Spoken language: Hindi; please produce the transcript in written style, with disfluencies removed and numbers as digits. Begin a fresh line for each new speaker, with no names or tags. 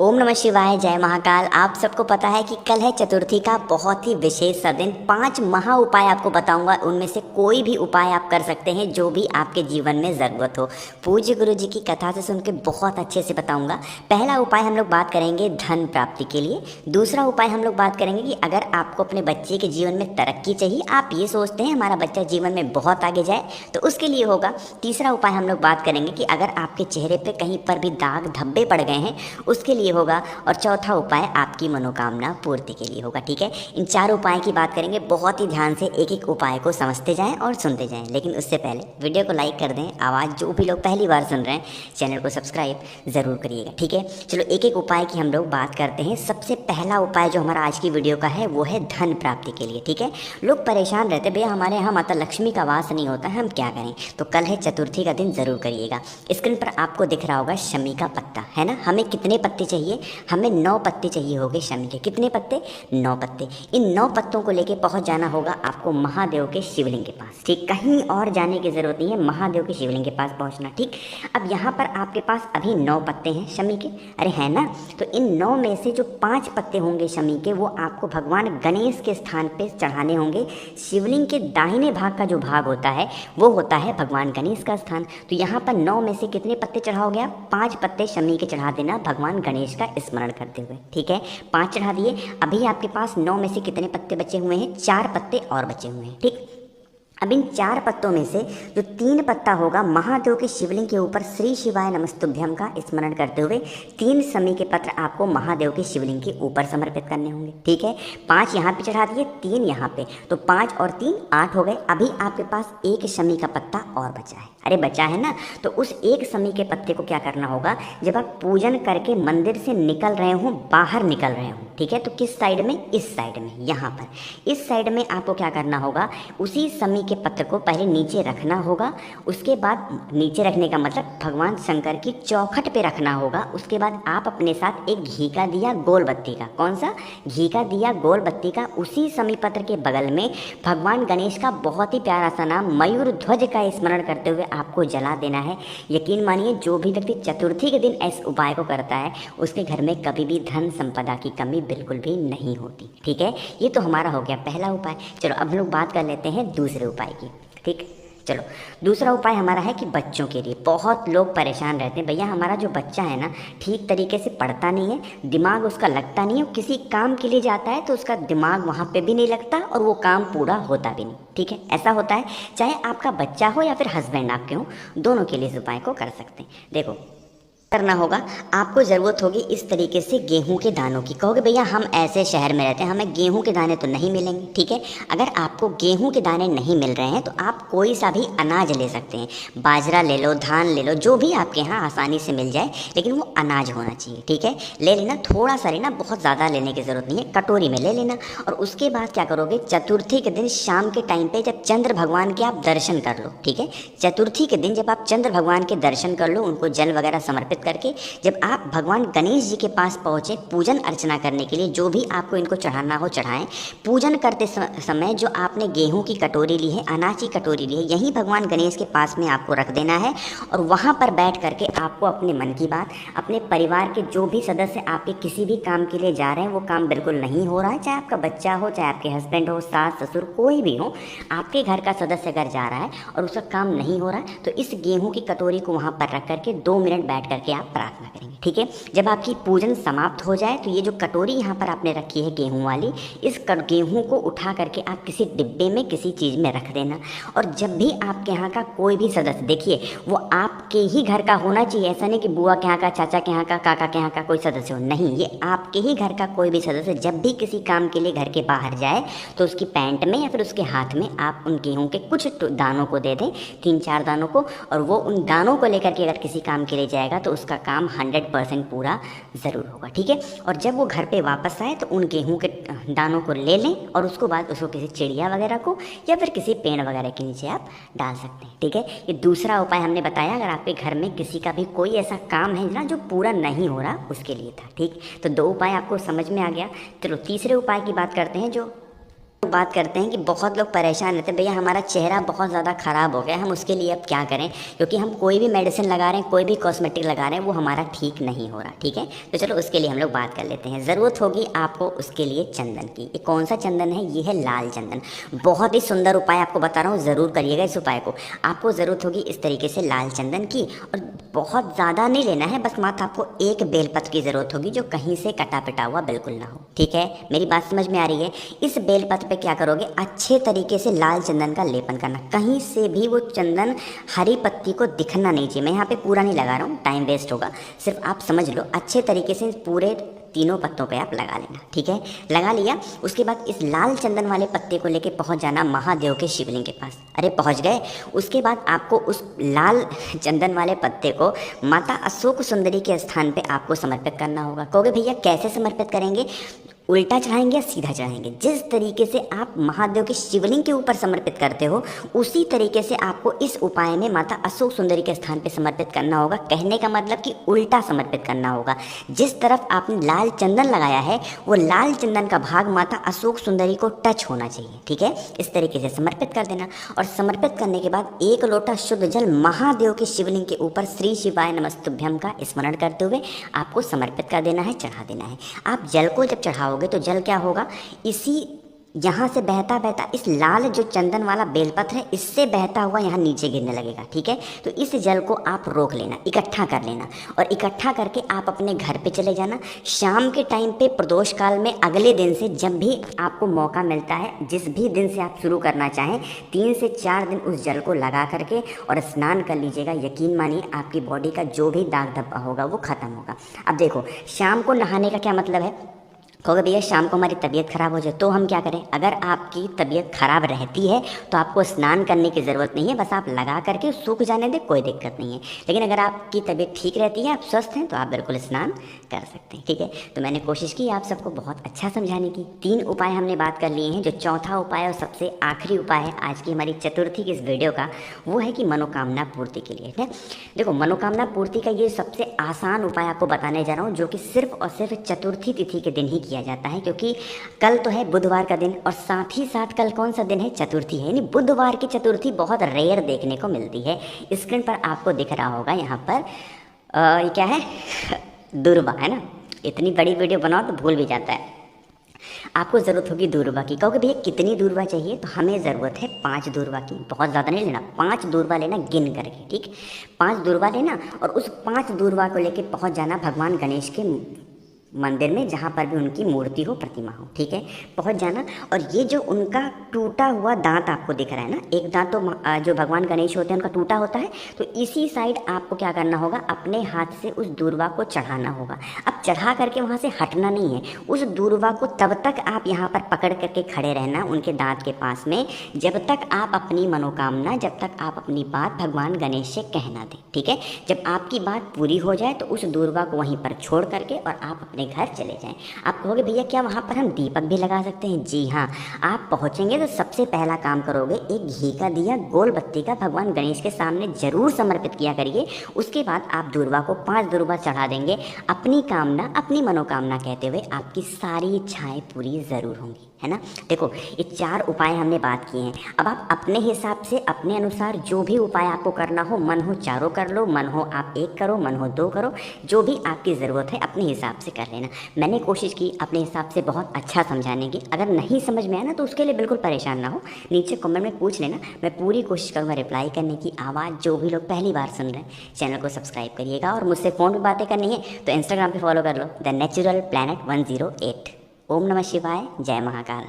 ओम नमः शिवाय, जय महाकाल। आप सबको पता है कि कल है चतुर्थी का बहुत ही विशेष सा दिन। 5 महा उपाय आपको बताऊंगा, उनमें से कोई भी उपाय आप कर सकते हैं जो भी आपके जीवन में ज़रूरत हो। पूज्य गुरु जी की कथा से सुन के बहुत अच्छे से बताऊंगा। पहला उपाय हम लोग बात करेंगे धन प्राप्ति के लिए। दूसरा उपाय हम लोग बात करेंगे कि अगर आपको अपने बच्चे के जीवन में तरक्की चाहिए, आप ये सोचते हैं हमारा बच्चा जीवन में बहुत आगे जाए, तो उसके लिए होगा। तीसरा उपाय हम लोग बात करेंगे कि अगर आपके चेहरे पर कहीं पर भी दाग धब्बे पड़ गए हैं, उसके लिए होगा। और चौथा उपाय आपकी मनोकामना पूर्ति के लिए होगा। ठीक है, इन 4 उपाय की बात करेंगे। बहुत ही ध्यान से एक एक उपाय को समझते जाएं और सुनते जाएं, लेकिन उससे पहले वीडियो को लाइक कर दें। आवाज़ जो भी लोग पहली बार सुन रहे हैं, चैनल को सब्सक्राइब ज़रूर करिएगा। ठीक है, चलो एक एक उपाय की हम लोग बात करते हैं। सबसे पहला उपाय जो हमारा आज की वीडियो का है वो है धन प्राप्ति के लिए। ठीक है, लोग परेशान रहते, भैया हमारे यहाँ माता लक्ष्मी का वास नहीं होता है, हम क्या करें? तो कल है चतुर्थी का दिन, ज़रूर करिएगा। स्क्रीन पर आपको दिख रहा होगा शमी का पत्ता, है ना। हमें कितने पत्ते चाहिए? हमें 9 पत्ते चाहिए होंगे शमी के। कितने पत्ते? 9 पत्ते। इन 9 पत्तों को लेके पहुंच जाना होगा आपको महादेव के शिवलिंग के पास। ठीक, कहीं और जाने की ज़रूरत नहीं है, महादेव के शिवलिंग के पास पहुंचना। ठीक, अब यहाँ पर आपके पास अभी 9 पत्ते हैं शमी के, अरे है ना। तो इन 9 में से जो 5 पत्ते होंगे शमी के, वो आपको भगवान गणेश के स्थान पर चढ़ाने होंगे। शिवलिंग के दाहिने भाग का जो भाग होता है वो होता है भगवान गणेश का स्थान। तो यहाँ पर 9 में से कितने पत्ते चढ़ाओगे आप? 5 पत्ते शमी के चढ़ा देना भगवान गणेश का स्मरण करते हुए। ठीक है, 5 चढ़ा दिए। अभी आपके पास 9 में से कितने पत्ते बचे हुए हैं? 4 पत्ते और बचे हुए हैं। ठीक, अब इन 4 पत्तों में से जो 3 पत्ता होगा, महादेव के शिवलिंग के ऊपर श्री शिवाय नमस्तुभ्यम का स्मरण करते हुए 3 शमी के पत्र आपको महादेव के शिवलिंग के ऊपर समर्पित करने होंगे। ठीक है, 5 यहाँ पे चढ़ा दिए, 3 यहाँ पे, तो 5 और 3 8 हो गए। अभी आपके पास 1 शमी का पत्ता और बचा है, अरे बचा है ना। तो उस 1 शमी के पत्ते को क्या करना होगा? जब आप पूजन करके मंदिर से निकल रहे हो, बाहर निकल रहे हो, ठीक है, तो किस साइड में? इस साइड में, यहाँ पर इस साइड में आपको क्या करना होगा? उसी शमी के पत्र को पहले नीचे रखना होगा। उसके बाद नीचे रखने का मतलब भगवान शंकर की चौखट पे रखना होगा। उसके बाद आप अपने साथ एक घी का दिया गोल बत्ती का, कौन सा? घी का दिया गोल बत्ती का, उसी शमी पत्र के बगल में भगवान गणेश का बहुत ही प्यारा सा नाम मयूर ध्वज का स्मरण करते हुए आपको जला देना है। यकीन मानिए, जो भी व्यक्ति चतुर्थी के दिन इस उपाय को करता है, उसके घर में कभी भी धन संपदा की कमी बिल्कुल भी नहीं होती। ठीक है, ये तो हमारा हो गया पहला उपाय। चलो अब हम लोग बात कर लेते हैं दूसरे उपाय की। ठीक, चलो दूसरा उपाय हमारा है कि बच्चों के लिए। बहुत लोग परेशान रहते हैं, भैया हमारा जो बच्चा है ना, ठीक तरीके से पढ़ता नहीं है, दिमाग उसका लगता नहीं है, किसी काम के लिए जाता है तो उसका दिमाग वहाँ पे भी नहीं लगता और वो काम पूरा होता भी नहीं। ठीक है, ऐसा होता है, चाहे आपका बच्चा हो या फिर हस्बैंड आपके हो, दोनों के लिए इस उपाय को कर सकते हैं। देखो करना होगा, आपको ज़रूरत होगी इस तरीके से गेहूं के दानों की। कहोगे भैया हम ऐसे शहर में रहते हैं, हमें गेहूं के दाने तो नहीं मिलेंगे। ठीक है, अगर आपको गेहूं के दाने नहीं मिल रहे हैं तो आप कोई सा भी अनाज ले सकते हैं। बाजरा ले लो, धान ले लो, जो भी आपके यहाँ आसानी से मिल जाए, लेकिन वो अनाज होना चाहिए। ठीक है, ले लेना, थोड़ा सा लेना, बहुत ज़्यादा लेने की ज़रूरत नहीं है, कटोरी में ले लेना। और उसके बाद क्या करोगे? चतुर्थी के दिन शाम के टाइम पर जब चंद्र भगवान के आप दर्शन कर लो, ठीक है, चतुर्थी के दिन जब आप चंद्र भगवान के दर्शन कर लो, उनको जल वगैरह समर्पित करके जब आप भगवान गणेश जी के पास पहुँचे पूजन अर्चना करने के लिए, जो भी आपको इनको चढ़ाना हो चढ़ाएं। पूजन करते समय जो आपने गेहूं की कटोरी ली है, अनाज की कटोरी ली है, यही भगवान गणेश के पास में आपको रख देना है। और वहाँ पर बैठ करके आपको अपने मन की बात, अपने परिवार के जो भी सदस्य आपके किसी भी काम के लिए जा रहे हैं, वो काम बिल्कुल नहीं हो रहा है, चाहे आपका बच्चा हो, चाहे आपके हस्बैंड हो, सास ससुर कोई भी हो, आपके घर का सदस्य अगर जा रहा है और उसका काम नहीं हो रहा है, तो इस गेहूँ की कटोरी को वहाँ पर रख करके 2 मिनट बैठ करके आप प्रार्थना करेंगे। ठीक है, जब आपकी पूजन समाप्त हो जाए तो ये जो कटोरी यहाँ पर आपने रखी है गेहूं वाली, इस गेहूं को उठा करके आप किसी डिब्बे में, किसी चीज़ में रख देना। और जब भी आपके यहाँ का कोई भी सदस्य, देखिए वो आपके ही घर का होना चाहिए, ऐसा नहीं कि बुआ के यहाँ का, चाचा के यहाँ का, काका के यहाँ का कोई सदस्य हो, नहीं, ये आपके ही घर का कोई भी सदस्य जब भी किसी काम के लिए घर के बाहर जाए तो उसकी पैंट में या फिर उसके हाथ में आप उन गेहूँ के कुछ दानों को दे दें, 3-4 दानों को। और वो उन दानों को लेकर के अगर किसी काम के लिए जाएगा तो उसका काम 100% पूरा ज़रूर होगा। ठीक है, और जब वो घर पे वापस आए तो उन गेहूं के दानों को ले लें और उसको बाद उसको किसी चिड़िया वगैरह को या फिर किसी पेड़ वगैरह के नीचे आप डाल सकते हैं। ठीक है, ये दूसरा उपाय हमने बताया, अगर आपके घर में किसी का भी कोई ऐसा काम है ना जो पूरा नहीं हो रहा, उसके लिए था। ठीक, तो 2 उपाय आपको समझ में आ गया। चलो तीसरे उपाय की बात करते हैं, जो बात करते हैं कि बहुत लोग परेशान रहते हैं, भैया हमारा चेहरा बहुत ज़्यादा ख़राब हो गया, हम उसके लिए अब क्या करें, क्योंकि हम कोई भी मेडिसिन लगा रहे हैं, कोई भी कॉस्मेटिक लगा रहे हैं, वो हमारा ठीक नहीं हो रहा। ठीक है, तो चलो उसके लिए हम लोग बात कर लेते हैं। ज़रूरत होगी आपको उसके लिए चंदन की। ये कौन सा चंदन है? ये है लाल चंदन। बहुत ही सुंदर उपाय आपको बता रहा हूँ, ज़रूर करिएगा इस उपाय को। आपको ज़रूरत होगी इस तरीके से लाल चंदन की, और बहुत ज़्यादा नहीं लेना है, बस मात्र आपको एक बेलपत्र की ज़रूरत होगी जो कहीं से कटा पिटा हुआ बिल्कुल ना हो। ठीक है, मेरी बात समझ में आ रही है? इस बेलपत्र पे क्या करोगे, अच्छे तरीके से लाल चंदन का लेपन करना। कहीं से भी वो चंदन हरी पत्ती को दिखना नहीं चाहिए। मैं यहाँ पे पूरा नहीं लगा रहा हूँ, टाइम वेस्ट होगा, सिर्फ आप समझ लो। अच्छे तरीके से पूरे तीनों पत्तों पे आप लगा लेना। ठीक है, लगा लिया। उसके बाद इस लाल चंदन वाले पत्ते को लेके पहुंच जाना महादेव के शिवलिंग के पास। अरे पहुंच गए। उसके बाद आपको उस लाल चंदन वाले पत्ते को माता अशोक सुंदरी के स्थान पे आपको समर्पित करना होगा। कहोगे भैया कैसे समर्पित करेंगे, उल्टा चढ़ाएंगे या सीधा चढ़ाएंगे? जिस तरीके से आप महादेव के शिवलिंग के ऊपर समर्पित करते हो, उसी तरीके से आपको इस उपाय में माता अशोक सुंदरी के स्थान पे समर्पित करना होगा। कहने का मतलब कि उल्टा समर्पित करना होगा। जिस तरफ आपने लाल चंदन लगाया है, वो लाल चंदन का भाग माता अशोक सुंदरी को टच होना चाहिए। ठीक है, इस तरीके से समर्पित कर देना। और समर्पित करने के बाद एक लोटा शुद्ध जल महादेव के शिवलिंग के ऊपर श्री शिवाय नमस्तुभ्यम का स्मरण करते हुए आपको समर्पित कर देना है, चढ़ा देना है। आप जल को जब चढ़ाओगे तो जल क्या होगा, इसी यहाँ से बहता बहता इस लाल जो चंदन वाला बेलपत्र है, इससे बहता हुआ यहाँ नीचे गिरने लगेगा। ठीक है, तो इस जल को आप रोक लेना, इकट्ठा कर लेना, और इकट्ठा करके आप अपने घर पे चले जाना। शाम के टाइम पे प्रदोष काल में अगले दिन से जब भी आपको मौका मिलता है, जिस भी दिन से आप शुरू करना चाहें, 3 से 4 दिन उस जल को लगा करके और स्नान कर लीजिएगा। यकीन मानिए आपकी बॉडी का जो भी दाग धब्बा होगा वो खत्म होगा। अब देखो, शाम को नहाने का क्या मतलब है? कहोगे भैया शाम को हमारी तबीयत ख़राब हो जाए तो हम क्या करें? अगर आपकी तबीयत ख़राब रहती है तो आपको स्नान करने की ज़रूरत नहीं है, बस आप लगा करके सूख जाने दें, कोई दिक्कत नहीं है। लेकिन अगर आपकी तबीयत ठीक रहती है, आप स्वस्थ हैं, तो आप बिल्कुल स्नान कर सकते हैं। ठीक है, तो मैंने कोशिश की आप सबको बहुत अच्छा समझाने की। 3 उपाय हमने बात कर लिए हैं। जो चौथा उपाय और सबसे आखिरी उपाय है आज की हमारी चतुर्थी की इस वीडियो का, वो है कि मनोकामना पूर्ति के लिए। ठीक है, देखो मनोकामना पूर्ति का ये सबसे आसान उपाय आपको बताने जा रहा हूँ, जो कि सिर्फ और सिर्फ चतुर्थी तिथि के दिन ही किया जाता है। क्योंकि कल तो है बुधवार का दिन, और साथ ही साथ कल कौन सा दिन है? चतुर्थी है। यानी बुधवार की चतुर्थी बहुत रेयर देखने को मिलती है। स्क्रीन पर आपको दिख रहा होगा यहाँ पर ये क्या है? दूर्वा है ना। इतनी बड़ी वीडियो बनाओ तो भूल भी जाता है। आपको ज़रूरत होगी दूर्वा की। कहोगे भैया कितनी दूर्वा चाहिए? तो हमें ज़रूरत है 5 दूर्वा की। बहुत ज़्यादा नहीं लेना, 5 दूर्वा लेना गिन करके। ठीक, 5 दूर्वा लेना, और उस 5 दूर्वा को लेके पहुंच जाना भगवान गणेश के मंदिर में, जहाँ पर भी उनकी मूर्ति हो, प्रतिमा हो। ठीक है, पहुँच जाना। और ये जो उनका टूटा हुआ दांत आपको दिख रहा है ना, एक दांत तो जो भगवान गणेश होते हैं उनका टूटा होता है, तो इसी साइड आपको क्या करना होगा, अपने हाथ से उस दूर्वा को चढ़ाना होगा। अब चढ़ा करके वहाँ से हटना नहीं है। उस दूर्वा को तब तक आप यहाँ पर पकड़ करके खड़े रहना उनके दांत के पास में, जब तक आप अपनी मनोकामना, जब तक आप अपनी बात भगवान गणेश से कहना दें। ठीक है, जब आपकी बात पूरी हो जाए तो उस दूर्वा को वहीं पर छोड़ करके और आप अपने घर चले जाएं। आप कहोगे भैया क्या वहाँ पर हम दीपक भी लगा सकते हैं? जी हाँ, आप पहुँचेंगे तो सबसे पहला काम करोगे, एक घी का दिया गोल बत्ती का भगवान गणेश के सामने जरूर समर्पित किया करिए। उसके बाद आप दूर्वा को 5 दूर्वा चढ़ा देंगे। अपनी कामना, अपनी मनोकामना कहते हुए आपकी सारी इच्छाएं पूरी ज़रूर होंगी, है ना। देखो ये 4 उपाय हमने बात किए हैं। अब आप अपने हिसाब से, अपने अनुसार जो भी उपाय आपको करना हो, मन हो 4 कर लो, मन हो आप 1 करो, मन हो 2 करो, जो भी आपकी ज़रूरत है अपने हिसाब से कर लेना। मैंने कोशिश की अपने हिसाब से बहुत अच्छा समझाने की। अगर नहीं समझ में आया ना तो उसके लिए बिल्कुल परेशान ना हो, नीचे कमेंट में पूछ लेना, मैं पूरी कोशिश करूँगा रिप्लाई करने की। आवाज़ जो भी लोग पहली बार सुन रहे हैं, चैनल को सब्सक्राइब करिएगा, और मुझसे फ़ोन पर बातें करनी है तो इंस्टाग्राम पर फॉलो कर लो, द नेचुरल प्लैनेट 108। ओम नमः शिवाय, जय महाकाल।